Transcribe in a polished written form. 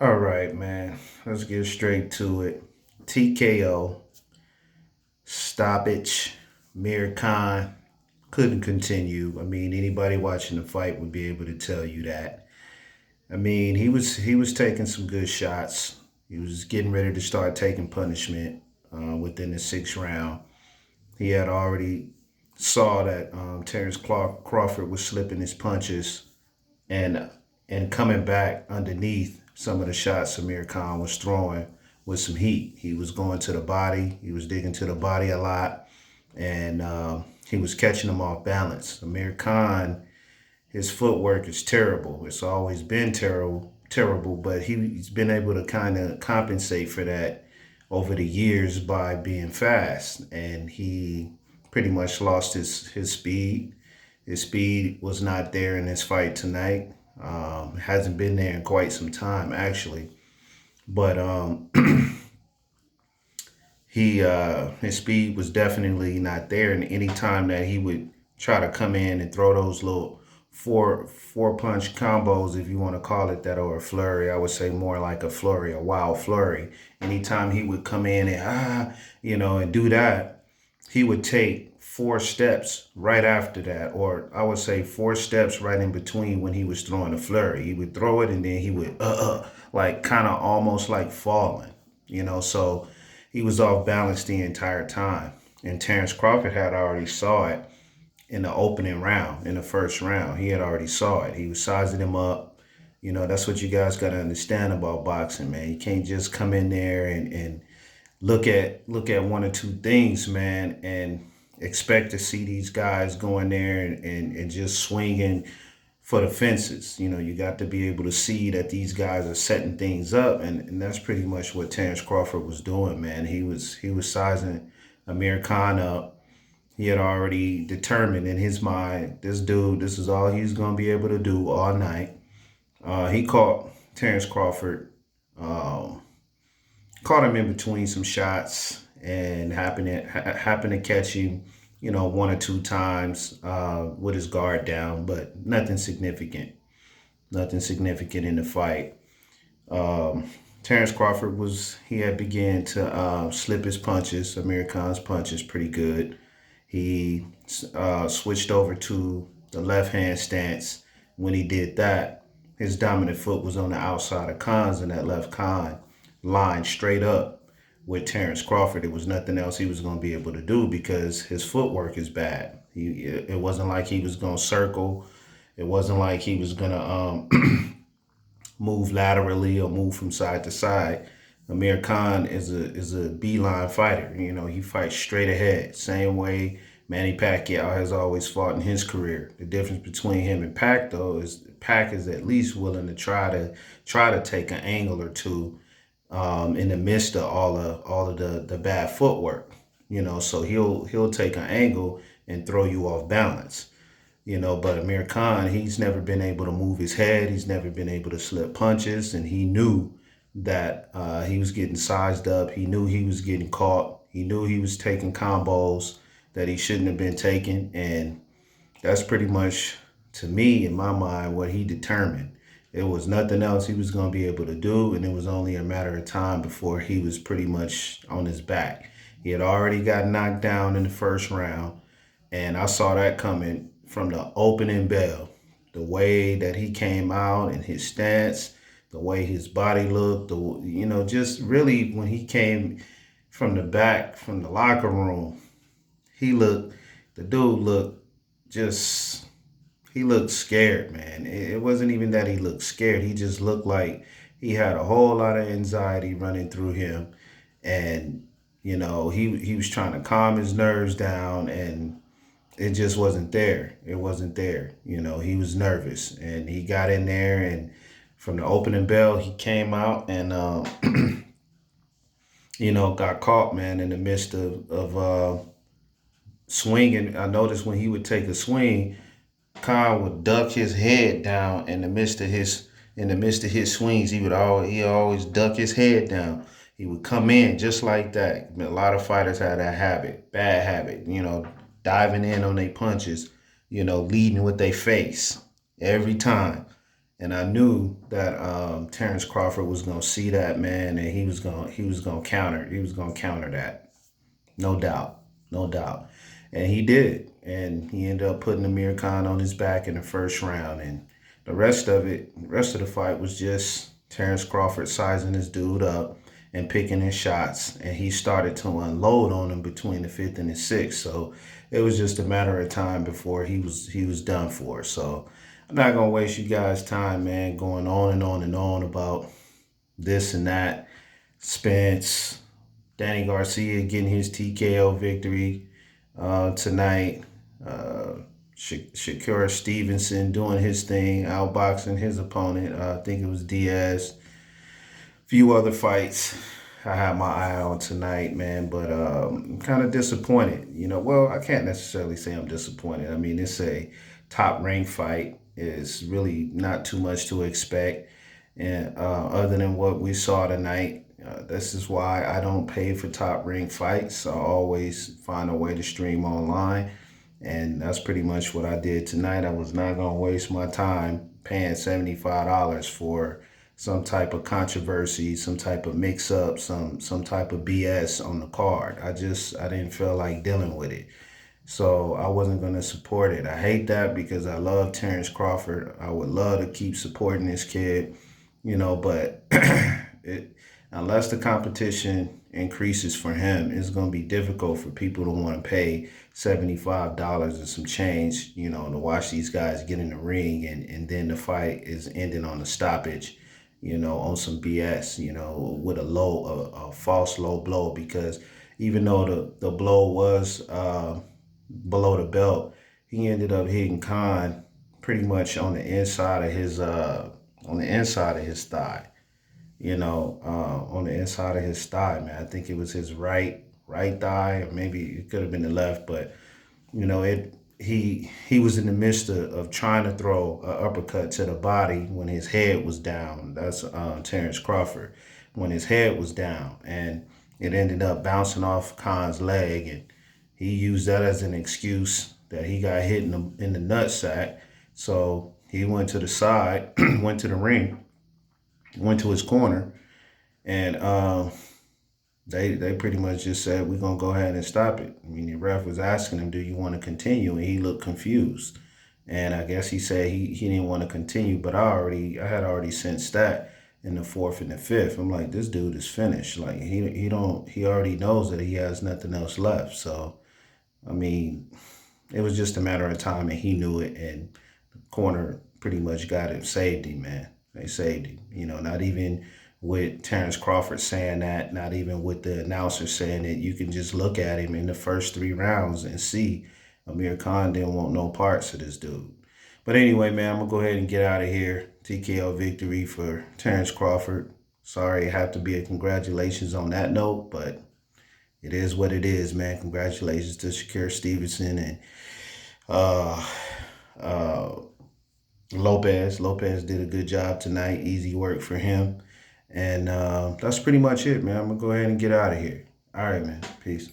All right, man. Let's get straight to it. TKO, stoppage, Amir Khan couldn't continue. I mean, anybody watching the fight would be able to tell you that. I mean, he was taking some good shots. He was getting ready to start taking punishment within the sixth round. He had already saw that Terrence Crawford was slipping his punches and and coming back underneath some of the shots Amir Khan was throwing with some heat. He was going to the body. He was digging to the body a lot, and he was catching them off balance. Amir Khan, his footwork is terrible. It's always been terrible. But he's been able to kind of compensate for that over the years by being fast, and he pretty much lost his speed. His speed was not there in this fight tonight. Hasn't been there in quite some time, actually. But he his speed was definitely not there. And any time that he would try to come in and throw those little four punch combos, if you want to call it that, or a flurry, I would say more like a flurry, a wild flurry. Anytime he would come in and and do that, he would take four steps right after that, or I would say four steps right in between when he was throwing a flurry. He would throw it and then he would like kind of almost like falling, so he was off balance the entire time. And Terrence Crawford had already saw it in the opening round, in the first round. He had already saw it. He was sizing him up. That's what you guys got to understand about boxing, man. You can't just come in there and look at one or two things, man, and expect to see these guys going there and just swinging for the fences. You got to be able to see that these guys are setting things up, and that's pretty much what Terrence Crawford was doing, man. He was sizing Amir Khan up. He had already determined in his mind, this dude, this is all he's gonna be able to do all night. He caught Terrence Crawford, um, caught him in between some shots, and happened to catch him, one or two times with his guard down, but nothing significant. Nothing significant in the fight. Um, Terrence Crawford he had began to slip his punches, Amir Khan's punches, pretty good. He switched over to the left hand stance. When he did that, his dominant foot was on the outside of Khan's, and that left Khan line straight up with Terrence Crawford. It was nothing else he was going to be able to do because his footwork is bad. It wasn't like he was going to circle. It wasn't like he was going to move laterally or move from side to side. Amir Khan is a beeline fighter. He fights straight ahead, same way Manny Pacquiao has always fought in his career. The difference between him and Pac, though, is Pac is at least willing to try to take an angle or two in the midst of all of the bad footwork. So he'll take an angle and throw you off balance. But Amir Khan, he's never been able to move his head. He's never been able to slip punches, and he knew that he was getting sized up. He knew he was getting caught. He knew he was taking combos that he shouldn't have been taking, and that's pretty much, to me, in my mind, what he determined. It was nothing else he was going to be able to do, and it was only a matter of time before he was pretty much on his back. He had already got knocked down in the first round, and I saw that coming from the opening bell. The way that he came out and his stance, the way his body looked, just really when he came from the back, from the locker room, the dude looked just he looked scared, man. It wasn't even that he looked scared. He just looked like he had a whole lot of anxiety running through him, and he was trying to calm his nerves down, and it just wasn't there. It wasn't there. He was nervous, and he got in there, and from the opening bell, he came out and got caught, man, in the midst of swinging. I noticed when he would take a swing, Khan would duck his head down in the midst of his swings. He always duck his head down. He would come in just like that. A lot of fighters have that habit, bad habit, diving in on their punches, leading with their face every time. And I knew that Terrence Crawford was gonna see that, man, and he was gonna counter. He was gonna counter that. No doubt. No doubt. And he did. And he ended up putting Amir Khan on his back in the first round. And the rest of the fight was just Terrence Crawford sizing this dude up and picking his shots. And he started to unload on him between the fifth and the sixth. So it was just a matter of time before he was done for. So I'm not gonna waste you guys' time, man, going on and on and on about this and that. Spence, Danny Garcia getting his TKO victory tonight. Shakur Stevenson doing his thing, outboxing his opponent. I think it was Diaz. A few other fights I have my eye on tonight, man, but I'm kind of disappointed. Well, I can't necessarily say I'm disappointed. I mean, it's a top ranked fight. It's really not too much to expect, and other than what we saw tonight. This is why I don't pay for top ranked fights. I always find a way to stream online. And that's pretty much what I did tonight. I was not going to waste my time paying $75 for some type of controversy, some type of mix up, some type of BS on the card. I didn't feel like dealing with it. So I wasn't going to support it. I hate that because I love Terrence Crawford. I would love to keep supporting this kid, but it, unless the competition increases for him, it's going to be difficult for people to want to pay $75 and some change, to watch these guys get in the ring and then the fight is ending on a stoppage, on some BS, with a false low blow, because even though the blow was below the belt, he ended up hitting Khan pretty much on the inside of his thigh. On the inside of his thigh, man. I think it was his right thigh, or maybe it could have been the left, but it he was in the midst of trying to throw an uppercut to the body when his head was down. That's Terrence Crawford, when his head was down, and it ended up bouncing off Khan's leg, and he used that as an excuse that he got hit in the nutsack. So he went to the side, went to the ring, went to his corner, and they pretty much just said, we're gonna go ahead and stop it. I mean, the ref was asking him, do you want to continue? And he looked confused. And I guess he said he didn't want to continue, but I had already sensed that in the fourth and the fifth. I'm like, this dude is finished. Like he already knows that he has nothing else left. So I mean, it was just a matter of time, and he knew it, and the corner pretty much got him, saved him, man. They saved him. Not even with Terrence Crawford saying that, not even with the announcer saying it. You can just look at him in the first 3 rounds and see Amir Khan didn't want no parts of this dude. But anyway, man, I'm going to go ahead and get out of here. TKO victory for Terrence Crawford. Sorry, it have to be a congratulations on that note, but it is what it is, man. Congratulations to Shakur Stevenson and uh, Lopez. Lopez did a good job tonight. Easy work for him. And that's pretty much it, man. I'm going to go ahead and get out of here. All right, man. Peace.